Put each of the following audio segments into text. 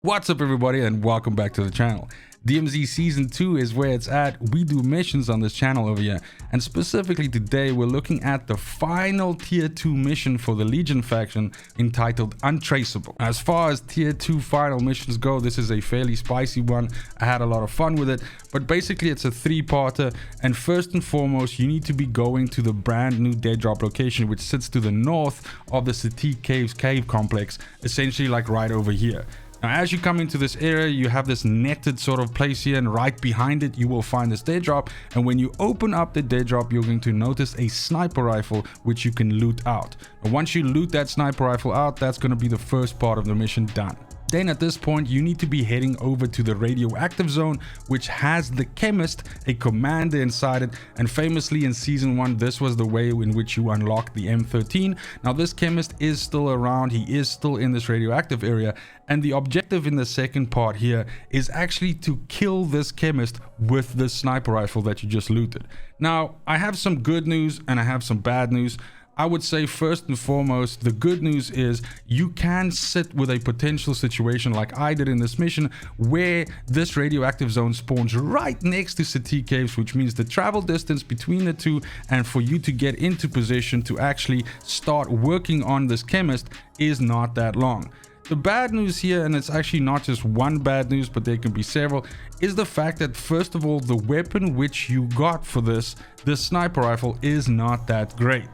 What's up everybody and welcome back to the channel. DMZ Season 2 is where it's at. We do missions on this channel over here, and specifically today we're looking at the final tier 2 mission for the Legion faction entitled Untraceable. As far as tier 2 final missions go, this is a fairly spicy one. I had a lot of fun with it, but basically it's a 3-parter, and first and foremost you need to be going to the brand new dead drop location, which sits to the north of the City Caves cave complex, essentially like right over here. Now, as you come into this area, you have this netted sort of place here, and right behind it, you will find this dead drop. And when you open up the dead drop, you're going to notice a sniper rifle, which you can loot out. And once you loot that sniper rifle out, that's going to be the first part of the mission done. Then at this point, you need to be heading over to the radioactive zone, which has the chemist, a commander inside it. And famously in season 1, this was the way in which you unlock the M13. Now this chemist is still around. He is still in this radioactive area. And the objective in the second part here is actually to kill this chemist with the sniper rifle that you just looted. Now, I have some good news and I have some bad news. I would say first and foremost, the good news is you can sit with a potential situation like I did in this mission, where this radioactive zone spawns right next to City Caves, which means the travel distance between the two and for you to get into position to actually start working on this chemist is not that long. The bad news here, and it's actually not just one bad news, but there can be several, is the fact that first of all, the weapon which you got for this sniper rifle is not that great.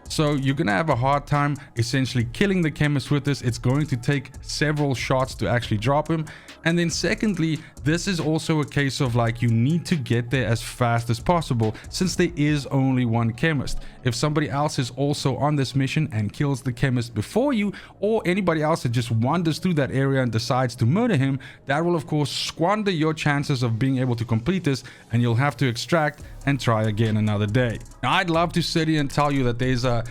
So you're gonna have a hard time essentially killing the chemist with this. It's going to take several shots to actually drop him. And then secondly, this is also a case of like, you need to get there as fast as possible, since there is only one chemist. If somebody else is also on this mission and kills the chemist before you, or anybody else that just wanders through that area and decides to murder him, that will of course squander your chances of being able to complete this, and you'll have to extract and try again another day. Now, I'd love to sit here and tell you that there's a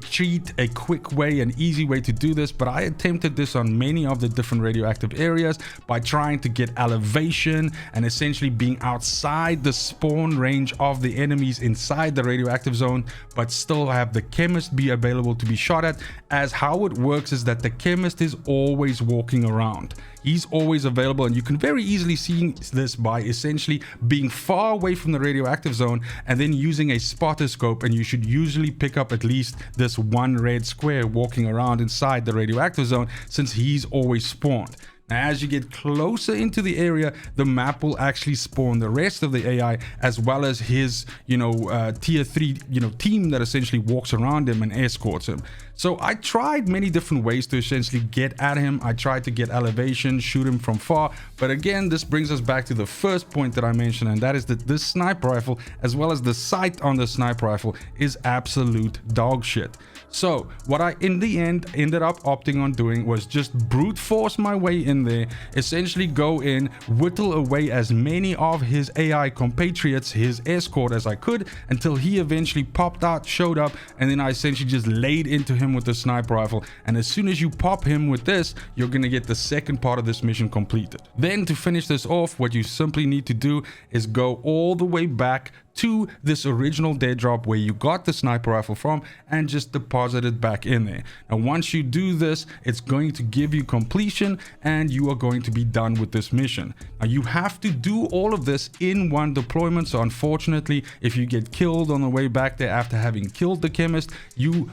cheat, a quick way, an easy way to do this, but I attempted this on many of the different radioactive areas by trying to get elevation and essentially being outside the spawn range of the enemies inside the radioactive zone, but still have the chemist be available to be shot at, as how it works is that the chemist is always walking around. He's always available, and you can very easily see this by essentially being far away from the radioactive zone and then using a spotter scope, and you should usually pick up at least this one red square walking around inside the radioactive zone, since he's always spawned. Now, as you get closer into the area, the map will actually spawn the rest of the AI, as well as his, tier 3, team that essentially walks around him and escorts him. So I tried many different ways to essentially get at him. I tried to get elevation, shoot him from far. But again, this brings us back to the first point that I mentioned, and that is that this sniper rifle, as well as the sight on the sniper rifle, is absolute dog shit. So what I in the end ended up opting on doing was just brute force my way in there, essentially go in, whittle away as many of his AI compatriots, his escort, as I could, until he eventually popped out, showed up, and then I essentially just laid into him with the sniper rifle. And as soon as you pop him with this, you're gonna get the second part of this mission completed. Then to finish this off, what you simply need to do is go all the way back to this original dead drop where you got the sniper rifle from and just deposit it back in there. Now, once you do this, it's going to give you completion and you are going to be done with this mission. Now, you have to do all of this in one deployment. So unfortunately, if you get killed on the way back there after having killed the chemist,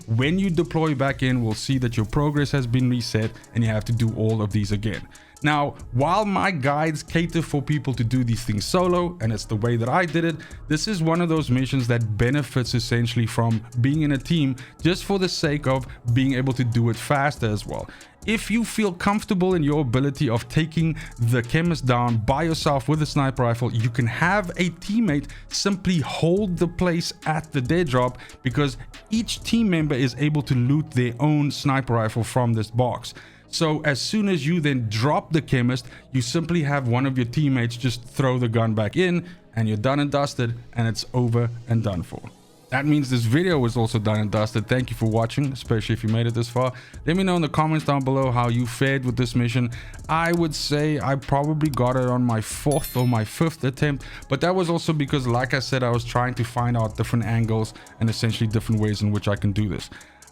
when you deploy back in, will see that your progress has been reset and you have to do all of these again. Now, while my guides cater for people to do these things solo, and it's the way that I did it, this is one of those missions that benefits essentially from being in a team, just for the sake of being able to do it faster as well. If you feel comfortable in your ability of taking the chemist down by yourself with a sniper rifle, you can have a teammate simply hold the place at the dead drop, because each team member is able to loot their own sniper rifle from this box. So as soon as you then drop the chemist, you simply have one of your teammates just throw the gun back in, and you're done and dusted, and it's over and done for. That means this video was also done and dusted. Thank you for watching, especially if you made it this far. Let me know in the comments down below how you fared with this mission. I would say I probably got it on my 4th or my 5th attempt, but that was also because, like I said, I was trying to find out different angles and essentially different ways in which I can do this.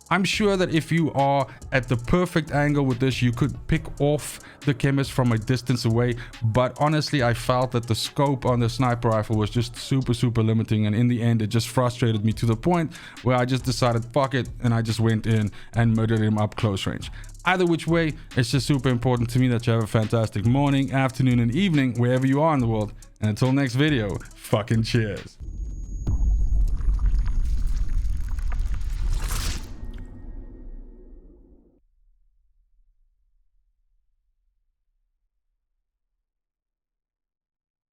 I'm sure that if you are at the perfect angle with this, you could pick off the chemist from a distance away. But honestly, I felt that the scope on the sniper rifle was just super limiting. And in the end, it just frustrated me to the point where I just decided, fuck it. And I just went in and murdered him up close range. Either which way, it's just super important to me that you have a fantastic morning, afternoon, and evening, wherever you are in the world. And until next video, fucking cheers.